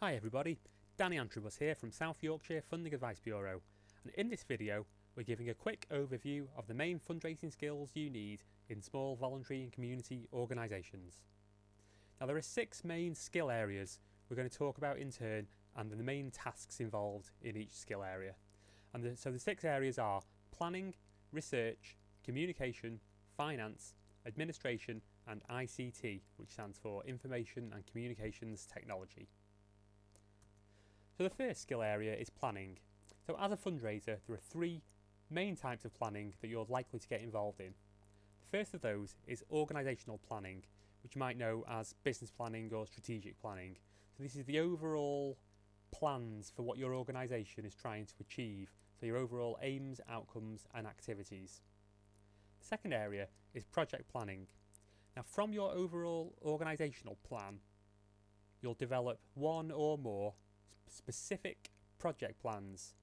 Hi everybody, Danny Antrobus here from South Yorkshire Funding Advice Bureau, and in this video we're giving a quick overview of the main fundraising skills you need in small voluntary and community organisations. Now there are 6 main skill areas we're going to talk about in turn and the main tasks involved in each skill area. So the 6 areas are planning, research, communication, finance, administration and ICT, which stands for Information and Communications Technology. So the first skill area is planning. So as a fundraiser, there are 3 main types of planning that you're likely to get involved in. The first of those is organisational planning, which you might know as business planning or strategic planning. So this is the overall plans for what your organisation is trying to achieve, so your overall aims, outcomes and activities. The second area is project planning. Now from your overall organisational plan, you'll develop one or more specific project plans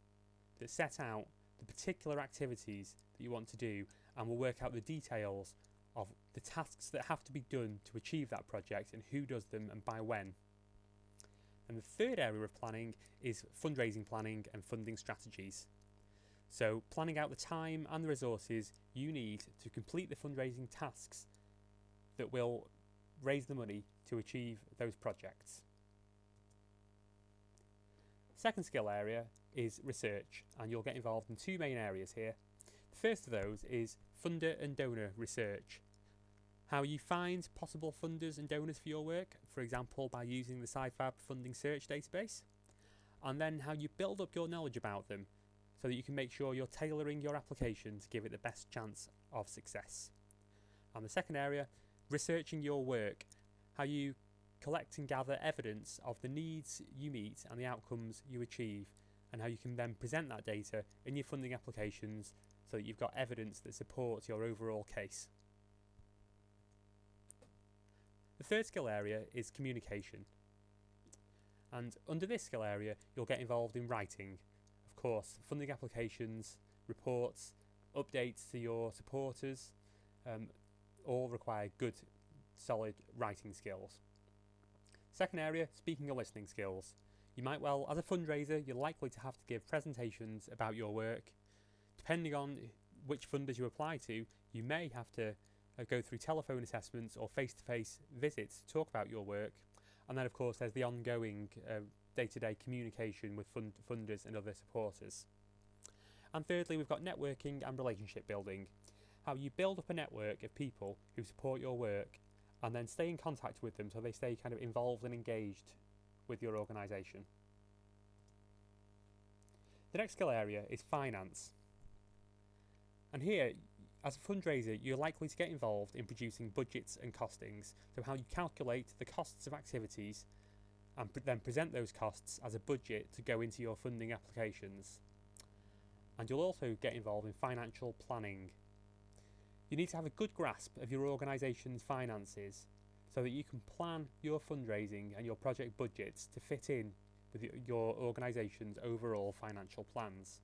that set out the particular activities that you want to do and will work out the details of the tasks that have to be done to achieve that project and who does them and by when. And the third area of planning is fundraising planning and funding strategies. So planning out the time and the resources you need to complete the fundraising tasks that will raise the money to achieve those projects. Second skill area is research, and you'll get involved in 2 main areas here. The first of those is funder and donor research. How you find possible funders and donors for your work, for example by using the SciFab funding search database, and then how you build up your knowledge about them so that you can make sure you're tailoring your application to give it the best chance of success. And the second area, researching your work, how you collect and gather evidence of the needs you meet and the outcomes you achieve, and how you can then present that data in your funding applications so that you've got evidence that supports your overall case. The third skill area is communication, and under this skill area you'll get involved in writing. Of course, funding applications, reports, updates to your supporters all require good, solid writing skills. Second area, speaking and listening skills. You might well, as a fundraiser, you're likely to have to give presentations about your work. Depending on which funders you apply to, you may have to go through telephone assessments or face-to-face visits to talk about your work. And then of course there's the ongoing day-to-day communication with funders and other supporters. And thirdly, we've got networking and relationship building. How you build up a network of people who support your work and then stay in contact with them so they stay kind of involved and engaged with your organisation. The next skill area is finance. And here, as a fundraiser, you're likely to get involved in producing budgets and costings, so how you calculate the costs of activities and then present those costs as a budget to go into your funding applications. And you'll also get involved in financial planning. You need to have a good grasp of your organisation's finances so that you can plan your fundraising and your project budgets to fit in with your organisation's overall financial plans.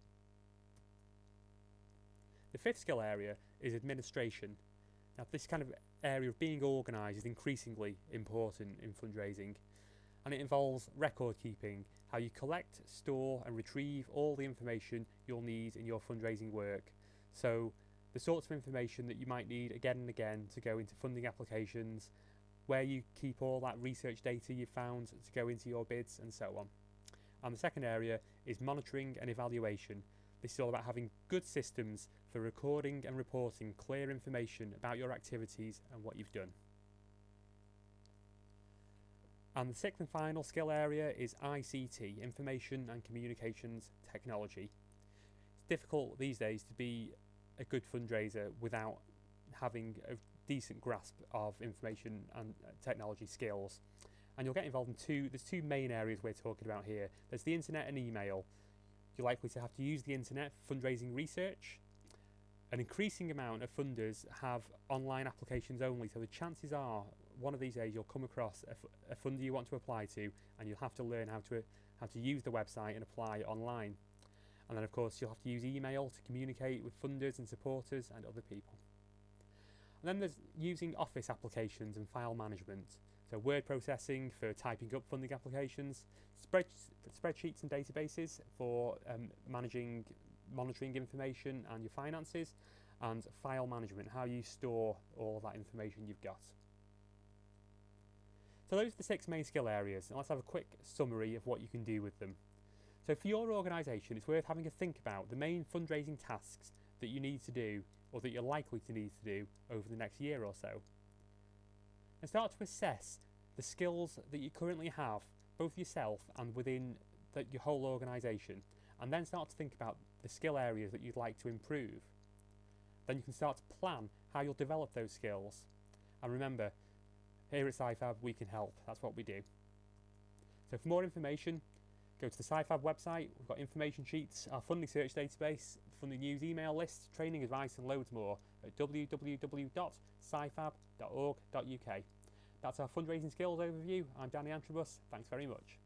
The fifth skill area is administration. Now this kind of area of being organised is increasingly important in fundraising, and it involves record keeping, how you collect, store and retrieve all the information you'll need in your fundraising work. So the sorts of information that you might need again and again to go into funding applications, where you keep all that research data you've found to go into your bids and so on. And the second area is monitoring and evaluation. This is all about having good systems for recording and reporting clear information about your activities and what you've done. And the sixth and final skill area is ICT, Information and Communications Technology. It's difficult these days to be a good fundraiser without having a decent grasp of information and technology skills. And you'll get involved in there's 2 main areas we're talking about here. There's the internet and email. You're likely to have to use the internet for fundraising research. An increasing amount of funders have online applications only, so the chances are one of these days you'll come across a funder you want to apply to, and you'll have to learn how to use the website and apply online. And then of course you'll have to use email to communicate with funders and supporters and other people. And then there's using office applications and file management. So word processing for typing up funding applications, spreadsheets and databases for monitoring information and your finances, and file management, how you store all of that information you've got. So those are the 6 main skill areas, and let's have a quick summary of what you can do with them. So for your organisation, it's worth having a think about the main fundraising tasks that you need to do, or that you're likely to need to do over the next year or so. And start to assess the skills that you currently have, both yourself and within your whole organisation, and then start to think about the skill areas that you'd like to improve. Then you can start to plan how you'll develop those skills. And remember, here at SciFab we can help, that's what we do. So for more information, go to the SciFab website. We've got information sheets, our funding search database, funding news email list, training advice and loads more at www.scifab.org.uk. That's our fundraising skills overview. I'm Danny Antrobus, thanks very much.